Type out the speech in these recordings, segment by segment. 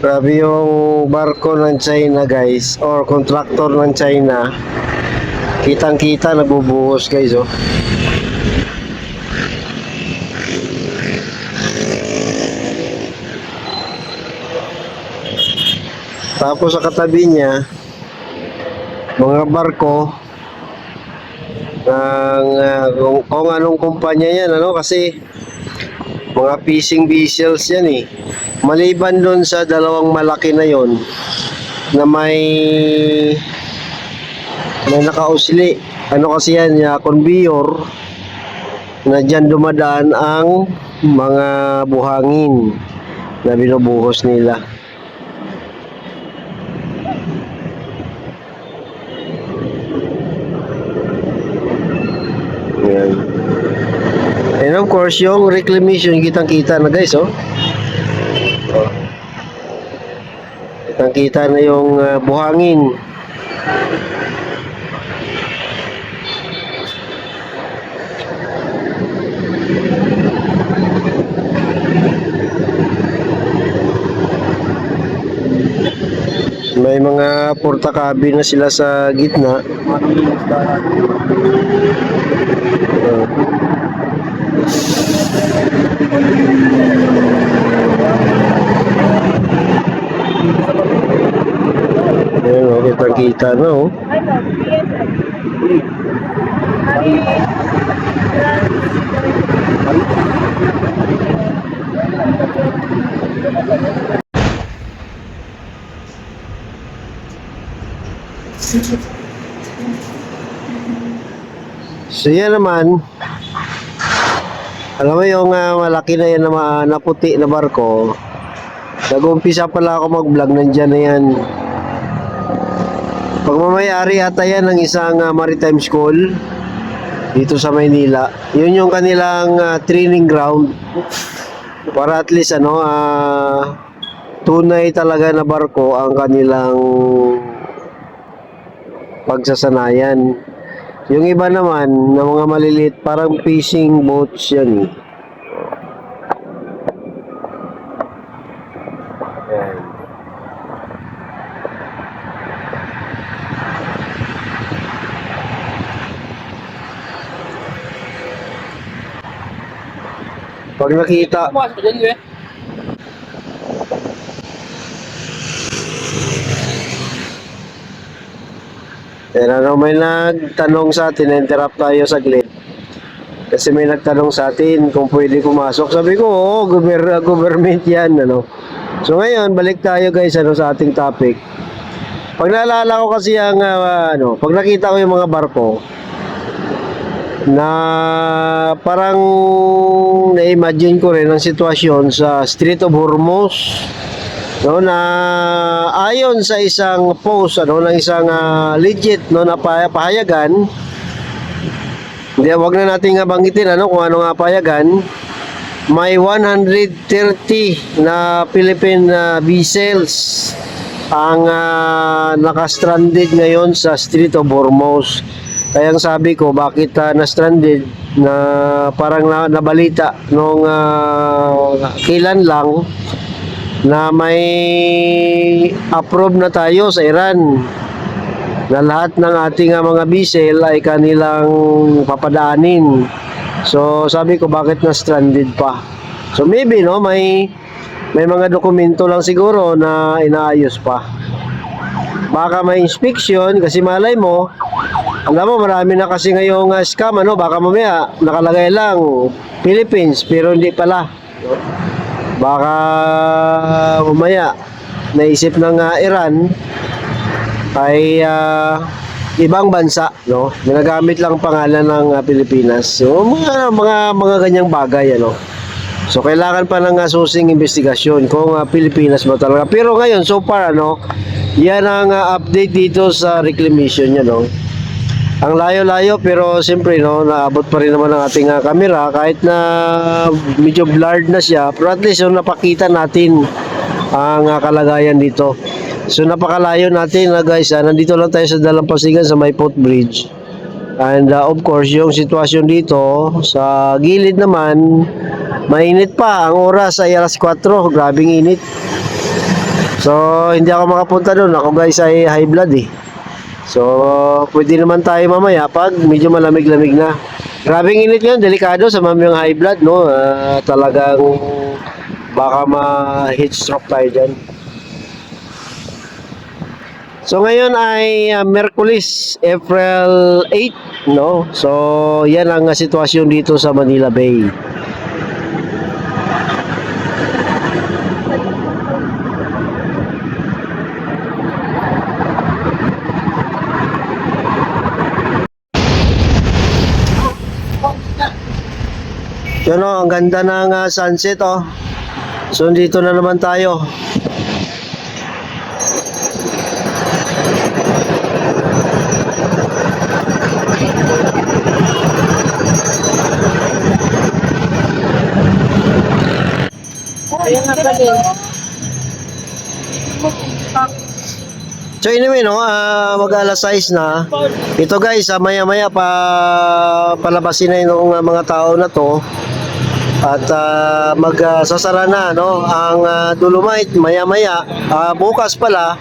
Grabe yung barko ng China guys, or contractor ng China. Kitang-kita nagbubuhos guys oh. Tapos sa katabi niya, mga barko ng kung anong kumpanya yan, ano, kasi mga fishing vessels yan eh. Maliban doon sa dalawang malaki na yon na may nakausli. Ano kasi yan, conveyor na dyan dumadaan ang mga buhangin na binubuhos nila. Yan. And of course, yung reclamation, kitang-kita na guys, oh. Kitang-kita na yung buhangin. May mga portakabi na sila sa gitna. Ayan o, kita-kita na o. So yan naman, alam mo yung malaki na yan na puti na barko, nag-umpisa pala ako mag-vlog, nandyan na yan. Pagmamayari ata yan ng isang maritime school dito sa Maynila. Yun yung kanilang training ground para at least tunay talaga na barko ang kanilang pagsasanayan. Yung iba naman na mga maliliit, parang fishing boats yan. Pag nakita, may nagtanong sa atin, interrupt tayo saglit. Kasi may nagtanong sa atin kung pwede pumasok. Sabi ko, oo, government yan, ano. So ngayon, balik tayo guys, sa ating topic. Pag naalala ko kasi ang, pag nakita ko yung mga barko, na parang na-imagine ko rin ang sitwasyon sa Strait of Hormuz, no, na ayon sa isang post ng isang legit na pahayagan. Hindi, wag na nating banggitin kung ano nga pahayagan. May 130 na Philippine vessels ang naka-stranded ngayon sa Strait of Hormuz. Kaya ang sabi ko, bakit na-stranded, na parang nabalita nung kailan lang na may approve na tayo sa Iran na lahat ng ating mga vessel ay kanilang papadaanin. So sabi ko, bakit na-stranded pa? So maybe may mga dokumento lang siguro na inaayos pa. Baka may inspection, kasi malay mo, alam mo, marami na kasi ngayong scam, baka mamaya nakalagay lang Philippines pero hindi pala. Baka mamaya naisip ng Iran ay ibang bansa, no? Ginagamit lang pangalan ng Pilipinas. So mga ganyang bagay, So kailangan pa ng susing investigasyon kung Pilipinas ba talaga. Pero ngayon, so far, yan ang update dito sa reclamation niya, Ang layo-layo, pero siyempre naabot pa rin naman ang ating camera kahit na medyo blurred na siya, pero at least napakita natin ang kalagayan dito. So napakalayo natin guys, nandito lang tayo sa Dalampasigan sa may footbridge. And of course, yung sitwasyon dito sa gilid naman, mainit pa. Ang oras ay alas 4, grabing init. So, hindi ako makapunta doon. Ako guys ay high blood eh. So, pwede naman tayo mamaya pag medyo malamig-lamig na. Grabing init yun, delikado sa mga yung high blood, no? Talagang baka ma-heat stroke tayo dyan. So, ngayon ay Miyerkules, April 8, no? So, yan ang sitwasyon dito sa Manila Bay. Yun o, ang ganda ng sunset oh. So dito na naman tayo. Ayun nga pa din. So anyway no, mag-alas 6 na. Ito guys, maya-maya palabasin na yung mga tao na to. At magsasara na no ang Dolomite maya-maya. Bukas pala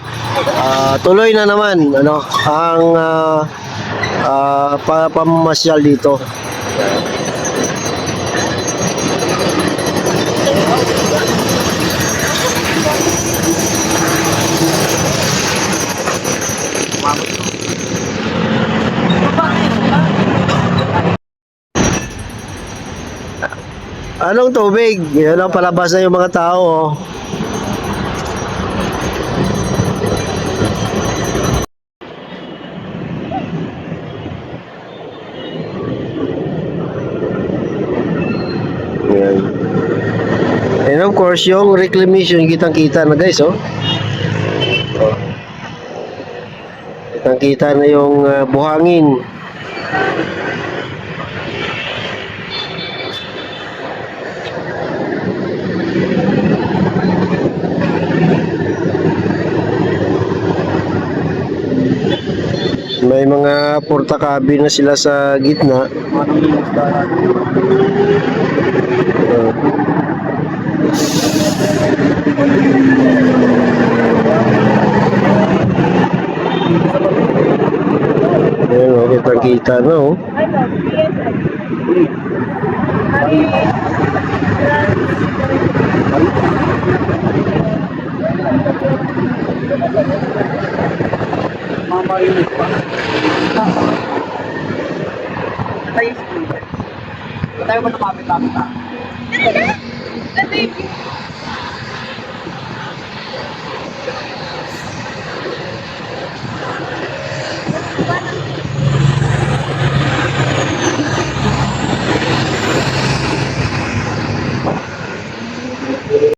tuloy na naman ano ang pamamasyal dito. Anong tubig? Yan ang palabas na yung mga tao. Oh. Yan. And of course, yung reclamation, kitang-kita na guys, oh. Kitang-kita na yung buhangin. May mga portakabi na sila sa gitna. Ayan o, kita-kita na o. Mamainit pa. Tayo ba lumapit-lapit ah?